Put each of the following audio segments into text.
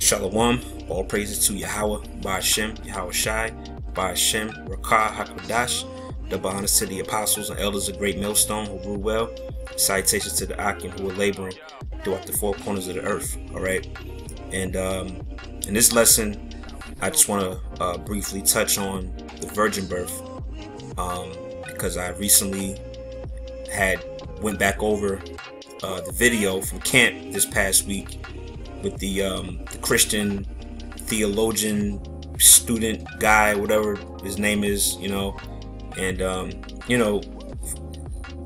Shalom, all praises to Yahweh, Ba'ashem, Yahweh Shai, Ba'ashem, Rakah, HaKodash. Double honors to the apostles and elders of Great Millstone who rule well. Salutations to the Akim who are laboring throughout the four corners of the earth. Alright, and in this lesson, I just want to briefly touch on the virgin birth, because I recently went back over the video from camp this past week with the Christian theologian student guy, whatever his name is, and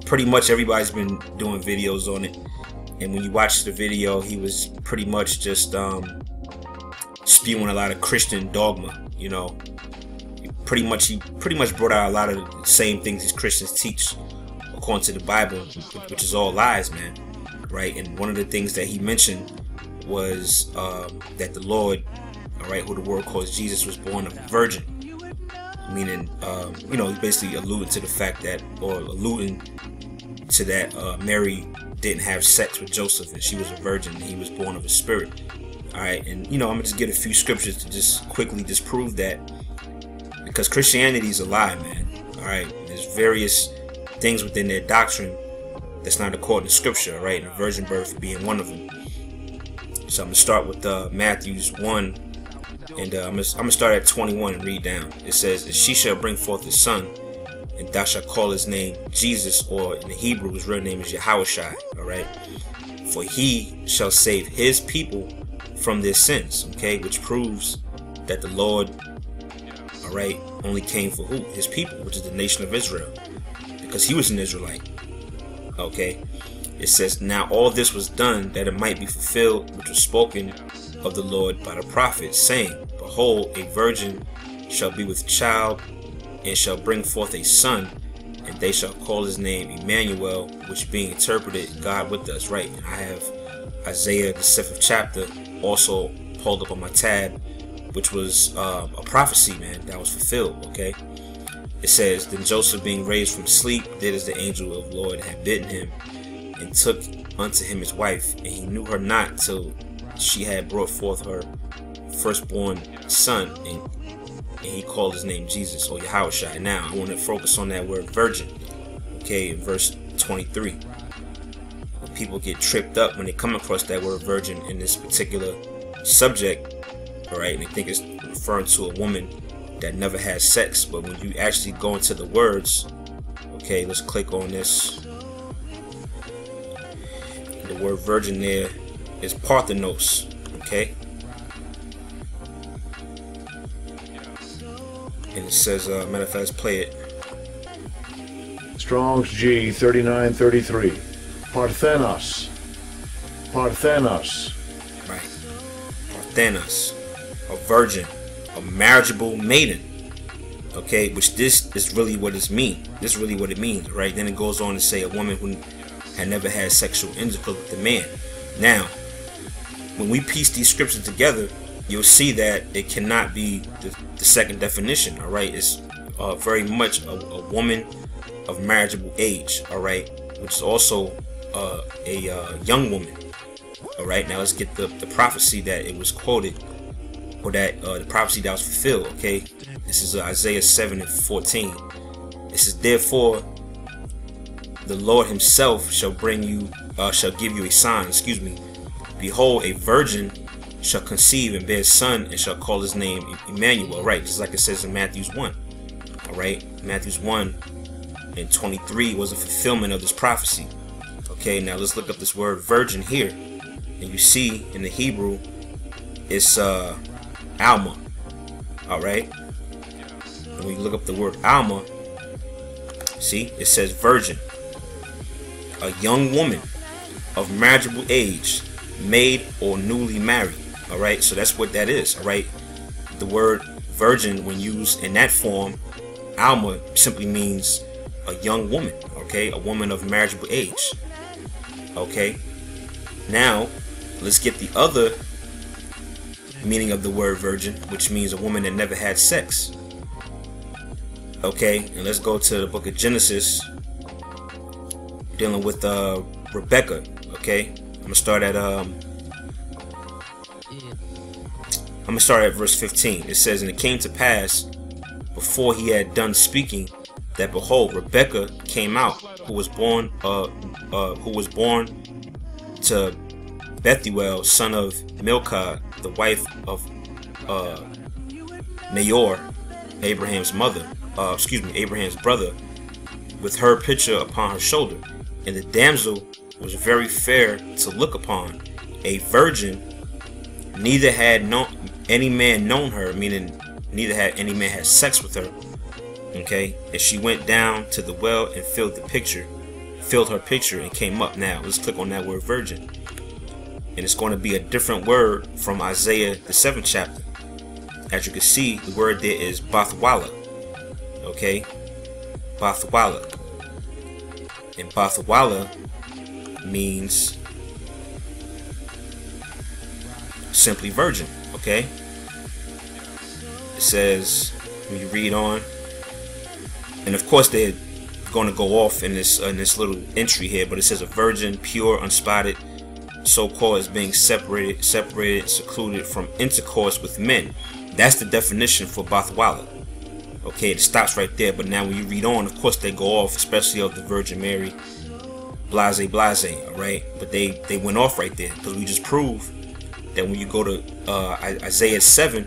pretty much everybody's been doing videos on it. And when you watch the video, he was pretty much just spewing a lot of Christian dogma. He pretty much brought out a lot of the same things these Christians teach according to the Bible, which is all lies, man. Right? And one of the things that he mentioned was that the Lord, who the world calls Jesus, was born of a virgin. Meaning, he's basically alluding to the fact that, Mary didn't have sex with Joseph and she was a virgin and he was born of a spirit. Alright, and I'm gonna just get a few scriptures to just quickly disprove that, because Christianity is a lie, man. Alright, there's various things within their doctrine that's not according to scripture, right? And the virgin birth being one of them. So I'm gonna start with Matthew 1, and I'm gonna start at 21 and read down. It says, "And she shall bring forth a son, and thou shalt call his name Jesus," or in the Hebrew, his real name is Yahweh Shai. All right, "For he shall save his people from their sins." Okay, which proves that the Lord, only came for who? His people, which is the nation of Israel, because he was an Israelite. Okay, it says, "Now all this was done that it might be fulfilled, which was spoken of the Lord by the prophet, saying, Behold, a virgin shall be with child, and shall bring forth a son, and they shall call his name Emmanuel," which being interpreted, God with us, right? And I have Isaiah, the 7th chapter, also pulled up on my tab, which was a prophecy, man, that was fulfilled. Okay, it says, "Then Joseph, being raised from sleep, did as the angel of the Lord had bidden him, and took unto him his wife, and he knew her not till she had brought forth her firstborn son, and he called his name Jesus," or Yahweh Shai. Now I want to focus on that word virgin. Okay, in verse 23, people get tripped up when they come across that word virgin in this particular subject, alright, and they think it's referring to a woman that never had sex. But when you actually go into the words, okay, let's click on this. The word virgin there is Parthenos. Okay, and it says, matter of fact, let's play it. Strong's G 3933. Parthenos. Parthenos. Right. Parthenos. A virgin. A marriageable maiden. Okay, which this is really what it means. This is really what it means, right? Then it goes on to say a woman who had never had sexual intercourse with a man. Now, when we piece these scriptures together, you'll see that it cannot be the second definition. All right, it's very much a woman of marriageable age. All right, which is also a young woman. All right, now let's get the prophecy that it was quoted, or that the prophecy that was fulfilled. Okay, this is Isaiah 7:14. It says, "Therefore, the Lord Himself shall give you a sign. Behold, a virgin shall conceive and bear a son, and shall call his name Emmanuel." Right, just like it says in Matthew 1. All right, Matthew 1:23 was a fulfillment of this prophecy. Okay, now let's look up this word virgin here, and you see in the Hebrew it's Alma. All right, and when you look up the word Alma, see it says virgin, a young woman of marriageable age, maid or newly married. All right, so that's what that is. All right, the word virgin, when used in that form, Alma, simply means a young woman. Okay, a woman of marriageable age. Okay, now let's get the other meaning of the word virgin, which means a woman that never had sex. Okay, and let's go to the book of Genesis, dealing with Rebecca. Okay, I'm gonna start at I'm gonna start at verse 15. It says, and it came to pass before he had done speaking, that behold, Rebekah came out, who was born to Bethuel, son of Milcah, the wife of Nahor, Abraham's brother, with her pitcher upon her shoulder. And the damsel was very fair to look upon, a virgin, neither had any man known her, meaning neither had any man had sex with her. Okay, and she went down to the well and filled her pitcher, and came up. Now let's click on that word virgin, and it's going to be a different word from Isaiah the 7th chapter. As you can see, the word there is Bathwala. Okay, Bathwala, and Bathwala means simply virgin. Okay, it says, when you read on, and of course they're going to go off in this little entry here, but it says a virgin, pure, unspotted, so-called as being separated, secluded from intercourse with men. That's the definition for Bathwala. Okay, it stops right there. But now when you read on, of course they go off, especially of the Virgin Mary, blase, all right. But they went off right there, because we just proved that when you go to Isaiah 7,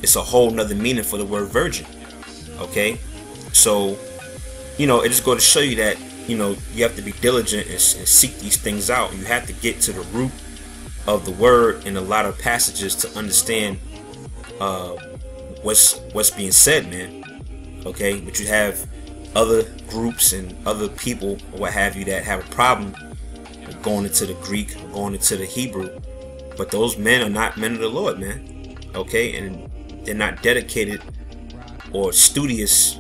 it's a whole nother meaning for the word virgin. Okay, so it just goes to show you that you have to be diligent and seek these things out. You have to get to the root of the word in a lot of passages to understand what's being said, man. Okay, but you have other groups and other people or what have you that have a problem with going into the Greek or going into the Hebrew, but those men are not men of the Lord, man. Okay, and they're not dedicated or studious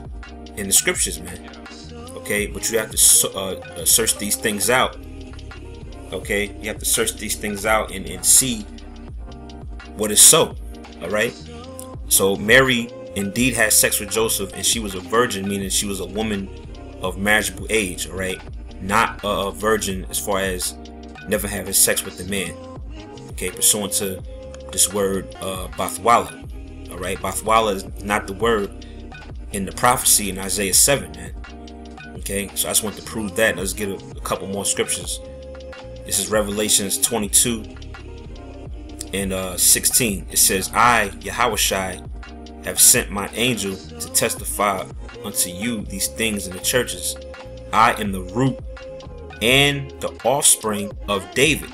in the scriptures, man. Okay, but you have to search these things out. Okay, you have to search these things out and see what is so. All right, so Mary indeed had sex with Joseph, and she was a virgin, meaning she was a woman of marriageable age. All right, not a virgin as far as never having sex with the man. Okay, pursuant to this word Bathwala. All right, Bathwala is not the word in the prophecy in Isaiah 7, man. Okay, so I just want to prove that. Let's get a couple more scriptures. This is Revelations 22 and 16. It says, I, Yahushai, have sent my angel to testify unto you these things in the churches. I am the root and the offspring of David,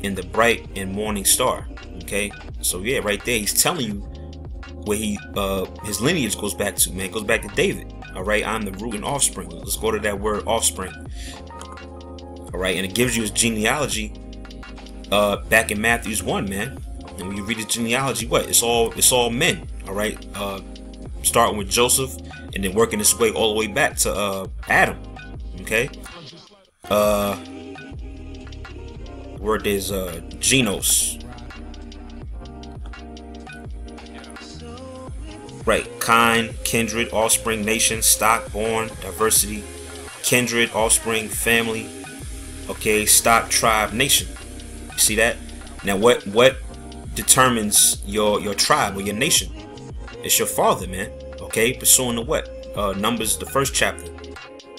in the bright and morning star. Okay, so yeah, right there he's telling you where his lineage goes back to, man. It goes back to David. All right, I'm the root and offspring. Let's go to that word offspring. All right, and it gives you his genealogy back in Matthew's 1, man. And when you read his genealogy, what? It's all men. All right, starting with Joseph and then working its way all the way back to Adam. Okay, word is genos. Right, kind, kindred, offspring, nation, stock, born, diversity, kindred, offspring, family. Okay, stock, tribe, nation. You see that? Now, what determines your tribe or your nation? It's your father, man. Okay, pursuing to what? Numbers, the 1st chapter,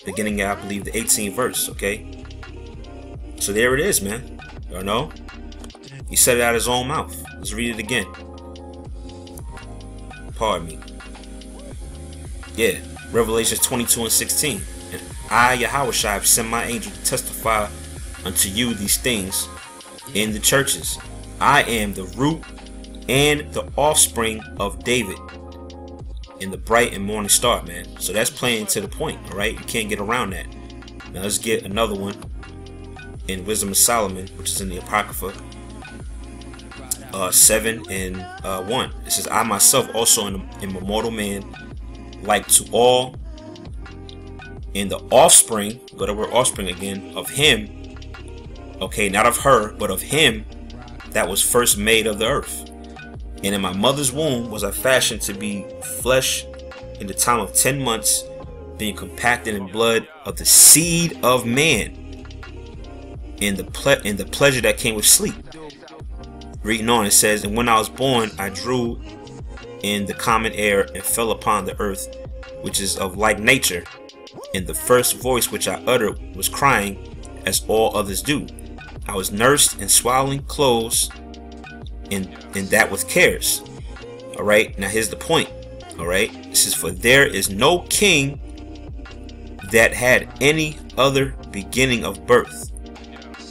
beginning at, I believe, the 18th verse. Okay, so there it is, man. You know, he said it out of his own mouth. Let's read it again. Pardon me. Yeah, Revelation 22 and 16. And I, Yahushua, have sent my angel to testify unto you these things in the churches. I am the root and the offspring of David, in the bright and morning star, man. So that's playing to the point, all right? You can't get around that. Now let's get another one in Wisdom of Solomon, which is in the Apocrypha. 7 and 1. It says, I myself also am a mortal man, like to all, in the offspring, go to the word offspring again, of him, okay, not of her, but of him that was first made of the earth. And in my mother's womb was I fashioned to be flesh in the time of 10 months, being compacted in blood of the seed of man, in the pleasure that came with sleep. Reading on, it says, and when I was born, I drew in the common air and fell upon the earth, which is of like nature. And the first voice which I uttered was crying, as all others do. I was nursed in swaddling clothes, and that with cares. All right, now here's the point. All right, this is, for there is no king that had any other beginning of birth.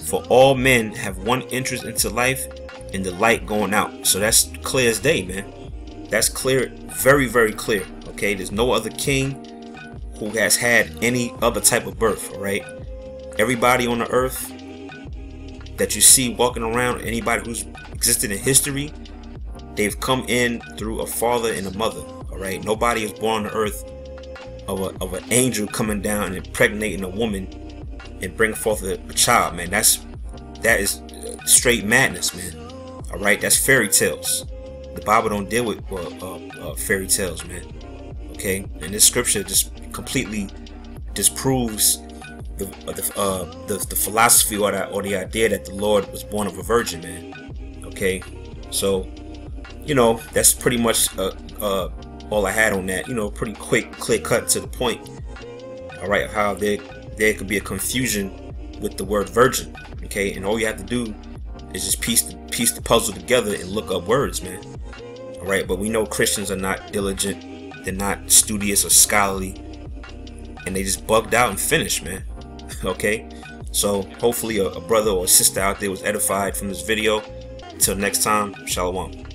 For all men have one entrance into life, and the light going out. So that's clear as day, man. That's clear, very, very clear. Okay, there's no other king who has had any other type of birth. All right, everybody on the earth that you see walking around, anybody who's existed in history, they've come in through a father and a mother. All right, nobody is born on the earth of an angel coming down and impregnating a woman and bring forth a child, man. That is straight madness, man. All right, that's fairy tales. The Bible don't deal with fairy tales, man. Okay, and this scripture just completely disproves the philosophy or the idea that the Lord was born of a virgin, man. Okay, so that's pretty much all I had on that. Pretty quick, clear cut to the point. All right, of how there could be a confusion with the word virgin. Okay, and all you have to do is just piece the puzzle together and look up words, man. All right, but we know Christians are not diligent, they're not studious or scholarly, and they just bugged out and finished, man. Okay, so hopefully a brother or a sister out there was edified from this video. Until next time, shalom.